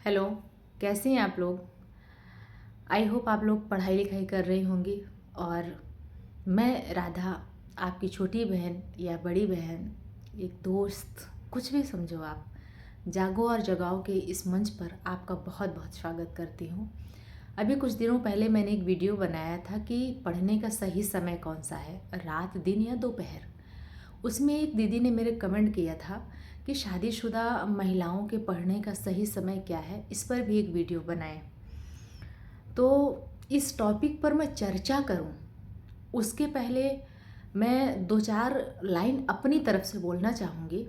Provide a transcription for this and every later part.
Hello. कैसे हैं आप लोग? आई होप आप लोग पढ़ाई लिखाई कर रहे होंगे। और मैं राधा, आपकी छोटी बहन या बड़ी बहन, एक दोस्त, कुछ भी समझो आप, जागो और जगाओ के इस मंच पर आपका बहुत बहुत स्वागत करती हूँ। अभी कुछ दिनों पहले मैंने एक वीडियो बनाया था कि पढ़ने का सही समय कौन सा है, रात, दिन या दोपहर। उसमें एक दीदी ने मेरे कमेंट किया था कि शादीशुदा महिलाओं के पढ़ने का सही समय क्या है, इस पर भी एक वीडियो बनाएं। तो इस टॉपिक पर मैं चर्चा करूं, उसके पहले मैं दो चार लाइन अपनी तरफ से बोलना चाहूँगी।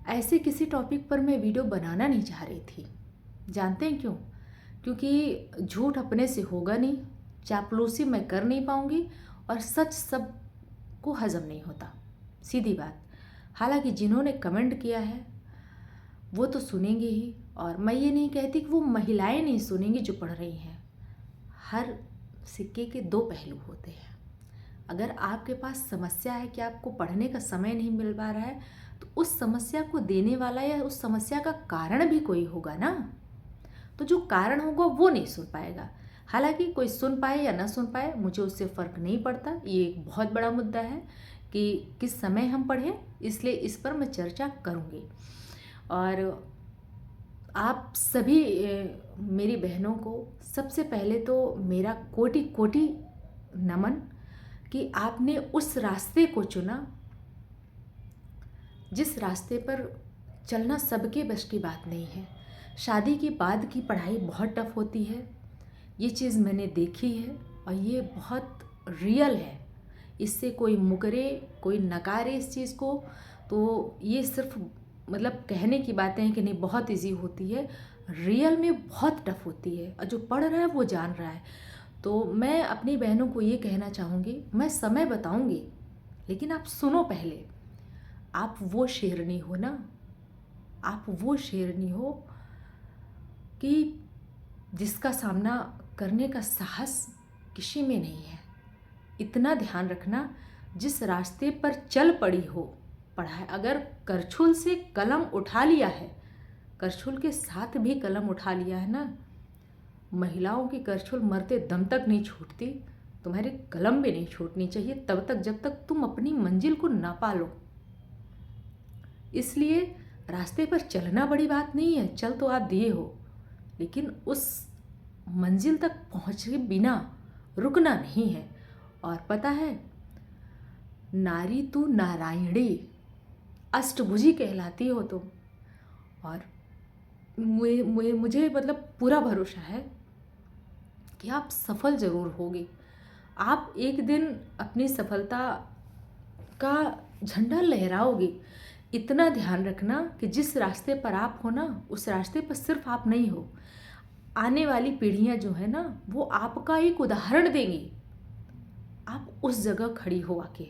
ऐसे किसी टॉपिक पर मैं वीडियो बनाना नहीं चाह रही थी। जानते हैं क्यों? क्योंकि झूठ अपने से होगा नहीं, चापलूसी मैं कर नहीं पाऊँगी, और सच सब को हज़म नहीं होता, सीधी बात। हालांकि जिन्होंने कमेंट किया है वो तो सुनेंगे ही, और मैं ये नहीं कहती कि वो महिलाएं नहीं सुनेंगी जो पढ़ रही हैं। हर सिक्के के दो पहलू होते हैं। अगर आपके पास समस्या है कि आपको पढ़ने का समय नहीं मिल पा रहा है, तो उस समस्या को देने वाला या उस समस्या का कारण भी कोई होगा ना। तो जो कारण होगा वो नहीं सुन पाएगा। हालांकि कोई सुन पाए या ना सुन पाए, मुझे उससे फ़र्क नहीं पड़ता। ये एक बहुत बड़ा मुद्दा है कि किस समय हम पढ़ें, इसलिए इस पर मैं चर्चा करूँगी। और आप सभी मेरी बहनों को सबसे पहले तो मेरा कोटि कोटि नमन कि आपने उस रास्ते को चुना जिस रास्ते पर चलना सबके बस की बात नहीं है। शादी के बाद की पढ़ाई बहुत टफ होती है, ये चीज़ मैंने देखी है और ये बहुत रियल है। इससे कोई मुकरे, कोई नकारे इस चीज़ को, तो ये सिर्फ मतलब कहने की बातें हैं कि नहीं बहुत इजी होती है। रियल में बहुत टफ होती है, और जो पढ़ रहा है वो जान रहा है। तो मैं अपनी बहनों को ये कहना चाहूँगी, मैं समय बताऊँगी, लेकिन आप सुनो पहले। आप वो शेरनी हो ना, आप वो शेरनी हो कि जिसका सामना करने का साहस किसी में नहीं है। इतना ध्यान रखना, जिस रास्ते पर चल पड़ी हो पढ़ाई, अगर करछुल से कलम उठा लिया है, करछुल के साथ भी कलम उठा लिया है ना, महिलाओं की करछुल मरते दम तक नहीं छूटती, तुम्हारी कलम भी नहीं छूटनी चाहिए तब तक जब तक तुम अपनी मंजिल को ना पालो। इसलिए रास्ते पर चलना बड़ी बात नहीं है, चल तो आप दिए हो, लेकिन उस मंजिल तक पहुँचे बिना रुकना नहीं है। और पता है, नारी तू नारायणी, अष्टभुजी कहलाती हो तुम। और मुझे मतलब पूरा भरोसा है कि आप सफल ज़रूर होगे। आप एक दिन अपनी सफलता का झंडा लहराओगे। इतना ध्यान रखना कि जिस रास्ते पर आप हो ना, उस रास्ते पर सिर्फ आप नहीं हो, आने वाली पीढ़ियां जो है ना, वो आपका एक उदाहरण देंगी। आप उस जगह खड़ी हो आके।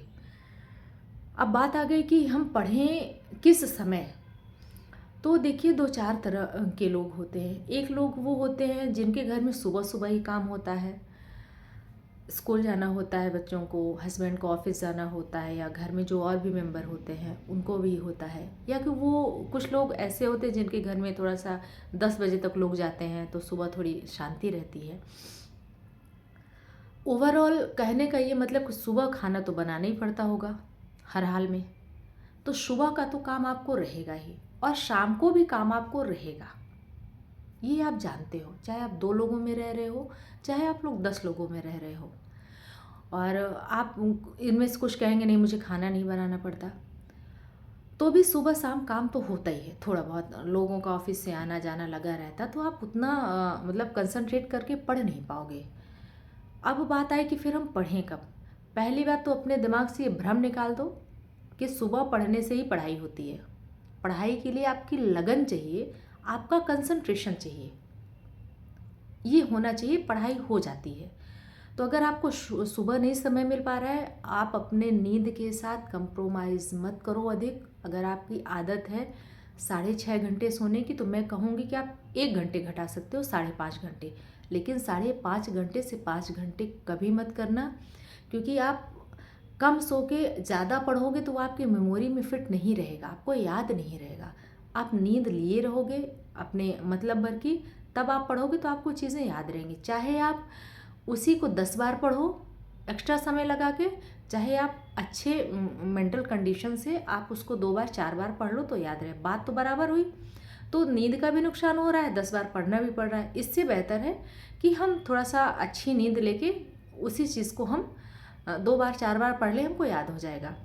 अब बात आ गई कि हम पढ़ें किस समय। तो देखिए, दो चार तरह के लोग होते हैं। एक लोग वो होते हैं जिनके घर में सुबह सुबह ही काम होता है, स्कूल जाना होता है बच्चों को, हस्बैंड को ऑफिस जाना होता है, या घर में जो और भी मेंबर होते हैं उनको भी होता है। या कि वो कुछ लोग ऐसे होते हैं जिनके घर में थोड़ा सा 10 बजे तक लोग जाते हैं, तो सुबह थोड़ी शांति रहती है। ओवरऑल कहने का ये मतलब कि सुबह खाना तो बनाना ही पड़ता होगा हर हाल में, तो सुबह का तो काम आपको रहेगा ही, और शाम को भी काम आपको रहेगा। ये आप जानते हो, चाहे आप 2 लोगों में रह रहे हो, चाहे आप लोग 10 लोगों में रह रहे हो। और आप इनमें से कुछ कहेंगे नहीं मुझे खाना नहीं बनाना पड़ता, तो भी सुबह शाम काम तो होता ही है। थोड़ा बहुत लोगों का ऑफिस से आना जाना लगा रहता, तो आप उतना मतलब कंसंट्रेट करके पढ़ नहीं पाओगे। अब बात आए कि फिर हम पढ़ें कब। पहली बात तो अपने दिमाग से ये भ्रम निकाल दो कि सुबह पढ़ने से ही पढ़ाई होती है। पढ़ाई के लिए आपकी लगन चाहिए, आपका कंसंट्रेशन चाहिए, ये होना चाहिए, पढ़ाई हो जाती है। तो अगर आपको सुबह नहीं समय मिल पा रहा है, आप अपने नींद के साथ कंप्रोमाइज़ मत करो अधिक। अगर आपकी आदत है 6.5 घंटे सोने की, तो मैं कहूँगी कि आप 1 घंटे घटा सकते हो, 5.5 घंटे। लेकिन 5.5 घंटे से 5 घंटे कभी मत करना, क्योंकि आप कम सो के ज़्यादा पढ़ोगे तो वो आपकी मेमोरी में फिट नहीं रहेगा, आपको याद नहीं रहेगा। आप नींद लिए रहोगे, अपने मतलब भर की, तब आप पढ़ोगे तो आपको चीज़ें याद रहेंगी। चाहे आप उसी को 10 बार पढ़ो एक्स्ट्रा समय लगा के, चाहे आप अच्छे मेंटल कंडीशन से आप उसको 2 बार 4 बार पढ़ लो तो याद रहे, बात तो बराबर हुई। तो नींद का भी नुकसान हो रहा है, 10 बार पढ़ना भी पड़ रहा है। इससे बेहतर है कि हम थोड़ा सा अच्छी नींद लेके उसी चीज़ को हम 2 बार 4 बार पढ़ लें, हमको याद हो जाएगा।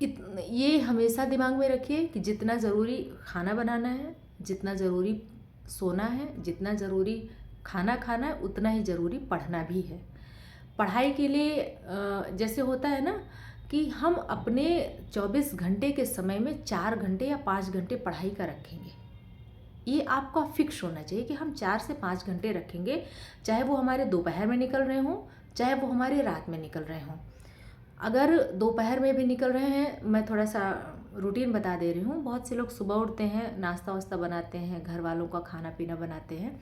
ये हमेशा दिमाग में रखिए कि जितना ज़रूरी खाना बनाना है, जितना ज़रूरी सोना है, जितना ज़रूरी खाना खाना है, उतना ही ज़रूरी पढ़ना भी है। पढ़ाई के लिए जैसे होता है ना कि हम अपने 24 घंटे के समय में 4 घंटे या 5 घंटे पढ़ाई का रखेंगे। ये आपका फिक्स होना चाहिए कि हम 4 से 5 घंटे रखेंगे, चाहे वो हमारे दोपहर में निकल रहे हों, चाहे वो हमारे रात में निकल रहे हों। अगर दोपहर में भी निकल रहे हैं, मैं थोड़ा सा रूटीन बता दे रही हूँ। बहुत से लोग सुबह उठते हैं, नाश्ता वास्ता बनाते हैं, घर वालों का खाना पीना बनाते हैं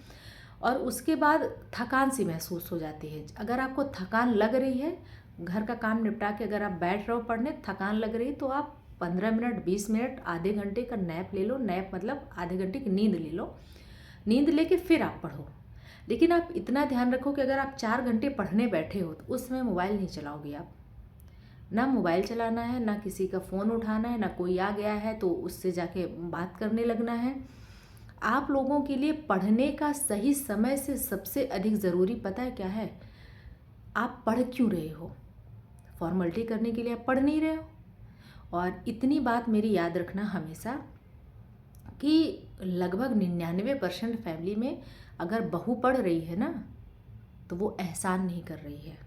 और उसके बाद थकान सी महसूस हो जाती है। अगर आपको थकान लग रही है, घर का काम निपटा के अगर आप बैठ रहे हो पढ़ने, थकान लग रही तो आप 15 मिनट 20 मिनट आधे घंटे का नैप ले लो। नैप मतलब आधे घंटे की नींद ले लो। नींद लेके फिर आप पढ़ो। लेकिन आप इतना ध्यान रखो कि अगर आप 4 घंटे पढ़ने बैठे हो तो उसमें मोबाइल नहीं चलाओगे आप। ना मोबाइल चलाना है, ना किसी का फ़ोन उठाना है, ना कोई आ गया है तो उससे जाके बात करने लगना है। आप लोगों के लिए पढ़ने का सही समय से सबसे अधिक ज़रूरी पता है क्या है? आप पढ़ क्यों रहे हो? फॉर्मेलिटी करने के लिए आप पढ़ नहीं रहे हो। और इतनी बात मेरी याद रखना हमेशा कि लगभग 99% फैमिली में अगर बहू पढ़ रही है ना तो वो एहसान नहीं कर रही है।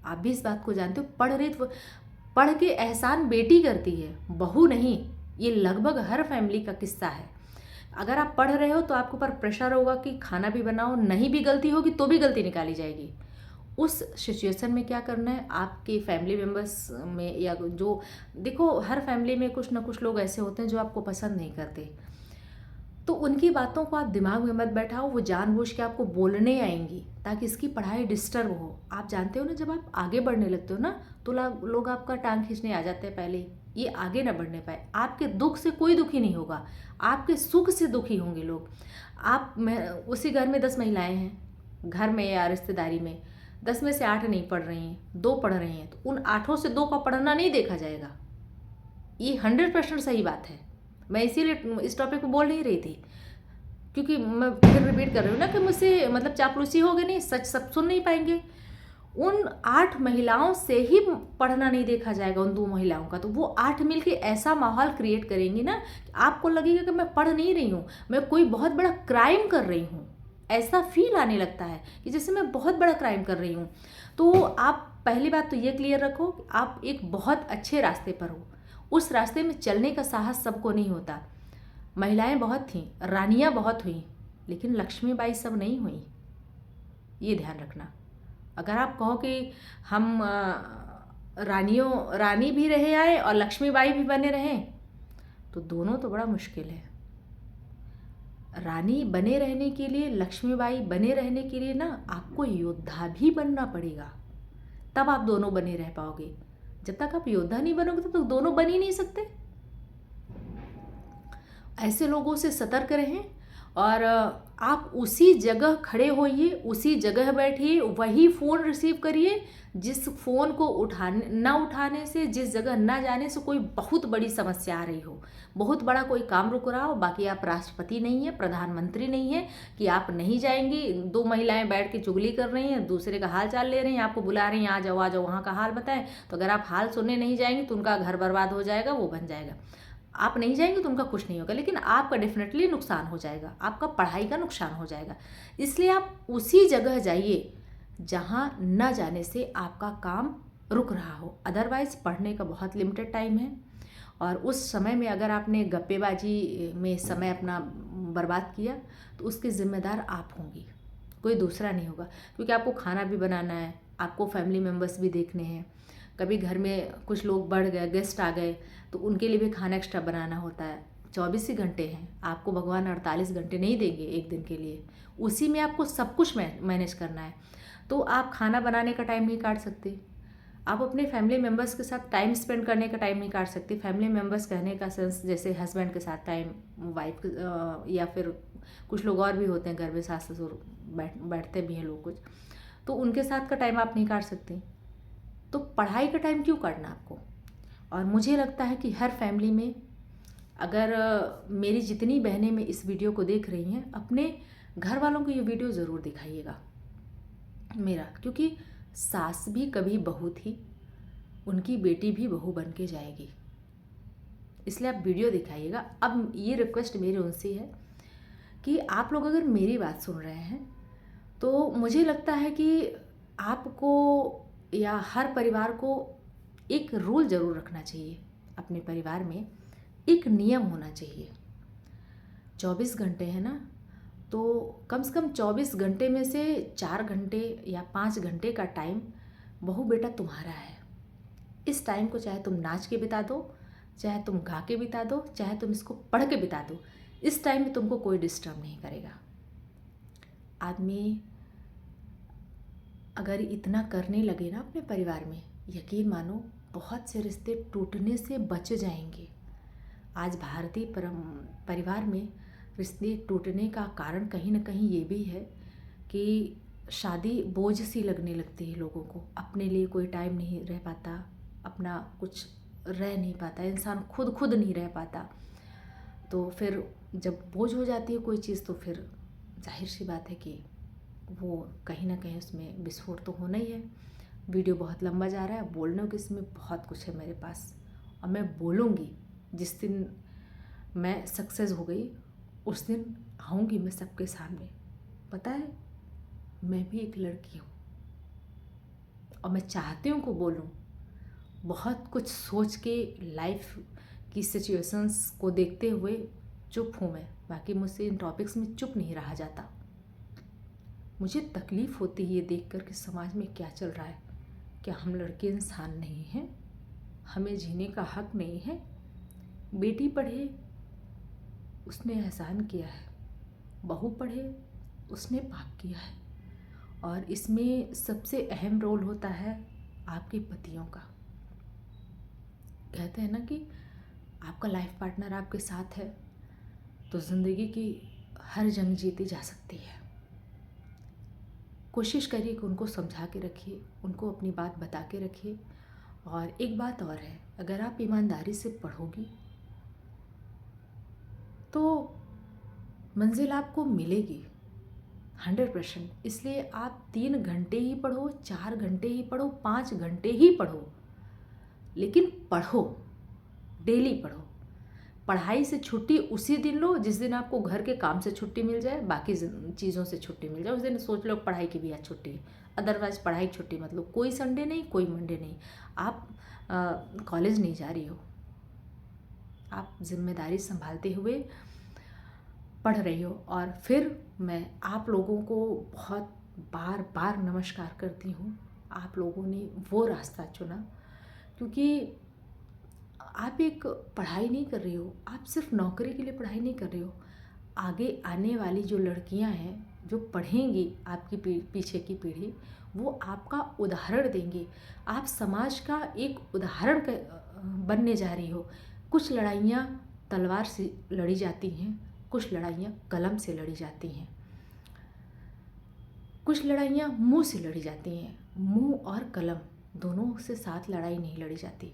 आप भी इस बात को जानते हो। पढ़ के एहसान बेटी करती है, बहू नहीं। ये लगभग हर फैमिली का किस्सा है। अगर आप पढ़ रहे हो तो आपके ऊपर प्रेशर होगा कि खाना भी बनाओ, नहीं भी गलती होगी तो भी गलती निकाली जाएगी। उस सिचुएशन में क्या करना है, आपके फैमिली मेम्बर्स में या जो देखो हर फैमिली में कुछ ना कुछ लोग ऐसे होते हैं जो आपको पसंद नहीं करते, तो उनकी बातों को आप दिमाग में मत बैठाओ। वो जानबूझ के आपको बोलने आएंगी ताकि इसकी पढ़ाई डिस्टर्ब हो। आप जानते हो ना, जब आप आगे बढ़ने लगते हो ना तो लोग आपका टांग खींचने आ जाते हैं पहले, ये आगे ना बढ़ने पाए। आपके दुख से कोई दुखी नहीं होगा, आपके सुख से दुखी होंगे लोग। उसी घर में 10 महिलाएं हैं, घर में या रिश्तेदारी में 10 में से 8 नहीं पढ़ रही हैं, 2 पढ़ रही हैं, तो उन 8 से 2 का पढ़ना नहीं देखा जाएगा। ये 100% सही बात है। मैं इसीलिए इस टॉपिक पे बोल नहीं रही थी, क्योंकि मैं फिर रिपीट कर रही हूँ ना कि मुझसे मतलब चापलूसी होगी नहीं, सच सब सुन नहीं पाएंगे। उन 8 महिलाओं से ही पढ़ना नहीं देखा जाएगा, उन 2 महिलाओं का। तो वो 8 मिलके ऐसा माहौल क्रिएट करेंगी ना कि आपको लगेगा कि मैं पढ़ नहीं रही हूँ, मैं कोई बहुत बड़ा क्राइम कर रही हूँ। ऐसा फील आने लगता है कि जैसे मैं बहुत बड़ा क्राइम कर रही हूँ। तो आप पहली बात तो ये क्लियर रखो कि आप एक बहुत अच्छे रास्ते पर हो। उस रास्ते में चलने का साहस सबको नहीं होता। महिलाएं बहुत थीं, रानियां बहुत हुई, लेकिन लक्ष्मीबाई सब नहीं हुई। ये ध्यान रखना। अगर आप कहो कि हम रानी भी रहे आए और लक्ष्मीबाई भी बने रहें, तो दोनों तो बड़ा मुश्किल है। रानी बने रहने के लिए, लक्ष्मीबाई बने रहने के लिए ना आपको योद्धा भी बनना पड़ेगा, तब आप दोनों बने रह पाओगे। जब तक आप योद्धा नहीं बनोगे तब तक दोनों बन ही नहीं सकते। ऐसे लोगों से सतर्क रहें और आप उसी जगह खड़े होइए, उसी जगह बैठिए, वही फ़ोन रिसीव करिए जिस फ़ोन को उठाने से, जिस जगह ना जाने से कोई बहुत बड़ी समस्या आ रही हो, बहुत बड़ा कोई काम रुक रहा हो। बाकी आप राष्ट्रपति नहीं है, प्रधानमंत्री नहीं है कि आप नहीं जाएंगी। 2 महिलाएं बैठ के चुगली कर रही हैं, दूसरे का हाल चाल ले रही हैं, आपको बुला रही हैं, आ जाओ वहाँ का हाल बताएं। तो अगर आप हाल सुनने नहीं जाएंगे तो उनका घर बर्बाद हो जाएगा, वो बन जाएगा। आप नहीं जाएंगे तो उनका कुछ नहीं होगा, लेकिन आपका डेफिनेटली नुकसान हो जाएगा, आपका पढ़ाई का नुकसान हो जाएगा। इसलिए आप उसी जगह जाइए जहाँ न जाने से आपका काम रुक रहा हो। अदरवाइज़ पढ़ने का बहुत लिमिटेड टाइम है और उस समय में अगर आपने गप्पेबाजी में समय अपना बर्बाद किया तो उसके ज़िम्मेदार आप होंगी, कोई दूसरा नहीं होगा। क्योंकि आपको खाना भी बनाना है, आपको फैमिली मेम्बर्स भी देखने हैं। कभी घर में कुछ लोग बढ़ गए, गेस्ट आ गए, तो उनके लिए भी खाना एक्स्ट्रा बनाना होता है। 24 ही घंटे हैं, आपको भगवान 48 घंटे नहीं देंगे एक दिन के लिए, उसी में आपको सब कुछ मैनेज करना है। तो आप खाना बनाने का टाइम नहीं काट सकते, आप अपने फैमिली मेम्बर्स के साथ टाइम स्पेंड करने का टाइम नहीं काट सकती। फैमिली मेम्बर्स कहने का सेंस जैसे हस्बैंड के साथ टाइम, वाइफ या फिर कुछ लोग और भी होते हैं घर में, सास ससुर बैठते भी हैं लोग कुछ, तो उनके साथ का टाइम आप नहीं काट सकते। तो पढ़ाई का टाइम क्यों काटना आपको। और मुझे लगता है कि हर फैमिली में, अगर मेरी जितनी बहनें में इस वीडियो को देख रही हैं, अपने घर वालों को ये वीडियो ज़रूर दिखाइएगा मेरा, क्योंकि सास भी कभी बहू थी, उनकी बेटी भी बहू बन के जाएगी, इसलिए आप वीडियो दिखाइएगा। अब ये रिक्वेस्ट मेरी उनसे है कि आप लोग अगर मेरी बात सुन रहे हैं तो मुझे लगता है कि आपको या हर परिवार को एक रूल ज़रूर रखना चाहिए। अपने परिवार में एक नियम होना चाहिए। 24 घंटे है ना, तो कम से कम 24 घंटे में से 4 घंटे या 5 घंटे का टाइम बहू बेटा तुम्हारा है। इस टाइम को चाहे तुम नाच के बिता दो, चाहे तुम गा के बिता दो, चाहे तुम इसको पढ़ के बिता दो, इस टाइम में तुमको कोई डिस्टर्ब नहीं करेगा। आदमी अगर इतना करने लगे ना अपने परिवार में, यकीन मानो बहुत से रिश्ते टूटने से बच जाएंगे। आज भारतीय परिवार में रिश्ते टूटने का कारण कहीं ना कहीं ये भी है कि शादी बोझ सी लगने लगती है लोगों को। अपने लिए कोई टाइम नहीं रह पाता, अपना कुछ रह नहीं पाता, इंसान खुद नहीं रह पाता। तो फिर जब बोझ हो जाती है कोई चीज़, तो फिर जाहिर सी बात है कि वो कहीं ना कहीं उसमें विस्फोट तो होना ही है। वीडियो बहुत लंबा जा रहा है, बोलने को इसमें बहुत कुछ है मेरे पास, और मैं बोलूँगी। जिस दिन मैं सक्सेस हो गई उस दिन आऊँगी मैं सबके सामने। पता है, मैं भी एक लड़की हूँ और मैं चाहती हूँ को बोलूँ। बहुत कुछ सोच के लाइफ की सिचुएशंस को देखते हुए चुप हूँ मैं, बाकी मुझसे इन टॉपिक्स में चुप नहीं रहा जाता। मुझे तकलीफ़ होती है ये देख कर कि समाज में क्या चल रहा है। क्या हम लड़के इंसान नहीं हैं? हमें जीने का हक नहीं है? बेटी पढ़े उसने एहसान किया है, बहू पढ़े उसने पाप किया है, और इसमें सबसे अहम रोल होता है आपके पतियों का। कहते हैं ना कि आपका लाइफ पार्टनर आपके साथ है तो ज़िंदगी की हर जंग जीती जा सकती है। कोशिश करिए कि उनको समझा के रखिए, उनको अपनी बात बता के रखिए। और एक बात और है, अगर आप ईमानदारी से पढ़ोगी तो मंजिल आपको मिलेगी 100%। इसलिए आप 3 घंटे ही पढ़ो, 4 घंटे ही पढ़ो, 5 घंटे ही पढ़ो, लेकिन पढ़ो, डेली पढ़ो। पढ़ाई से छुट्टी उसी दिन लो जिस दिन आपको घर के काम से छुट्टी मिल जाए, बाकी चीज़ों से छुट्टी मिल जाए, उस दिन सोच लो पढ़ाई की भी आज छुट्टी है। अदरवाइज़ पढ़ाई की छुट्टी मत लो। कोई संडे नहीं, कोई मंडे नहीं। आप कॉलेज नहीं जा रही हो, आप जिम्मेदारी संभालते हुए पढ़ रही हो। और फिर मैं आप लोगों को बहुत बार बार नमस्कार करती हूँ। आप लोगों ने वो रास्ता चुना, क्योंकि आप एक पढ़ाई नहीं कर रही हो, आप सिर्फ नौकरी के लिए पढ़ाई नहीं कर रही हो। आगे आने वाली जो लड़कियां हैं जो पढ़ेंगी, आपकी पीछे की पीढ़ी, वो आपका उदाहरण देंगे। आप समाज का एक उदाहरण बनने जा रही हो। कुछ लड़ाइयाँ तलवार से लड़ी जाती हैं, कुछ लड़ाइयाँ कलम से लड़ी जाती हैं, कुछ लड़ाइयाँ मुंह से लड़ी जाती हैं। मुंह और कलम दोनों से साथ लड़ाई नहीं लड़ी जाती।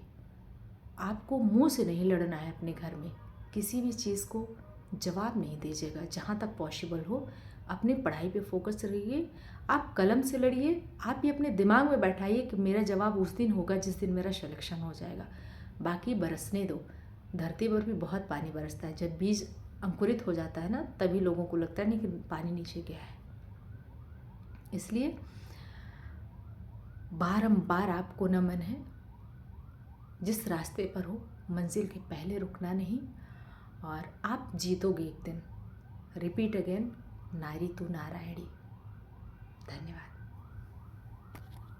आपको मुंह से नहीं लड़ना है अपने घर में, किसी भी चीज़ को जवाब नहीं दीजिएगा। जहाँ तक पॉसिबल हो अपनी पढ़ाई पे फोकस रहिए। आप कलम से लड़िए, आप ये अपने दिमाग में बैठाइए कि मेरा जवाब उस दिन होगा जिस दिन मेरा सिलेक्शन हो जाएगा। बाकी बरसने दो। धरती पर भी बहुत पानी बरसता है। जब बीज अंकुरित हो जाता है ना, तभी लोगों को लगता है नहीं कि पानी नीचे गया है। इसलिए बारंबार आपको नमन है, जिस रास्ते पर हो मंजिल के पहले रुकना नहीं, और आप जीतोगे एक दिन। रिपीट अगेन, नारी तू नारायणी। धन्यवाद।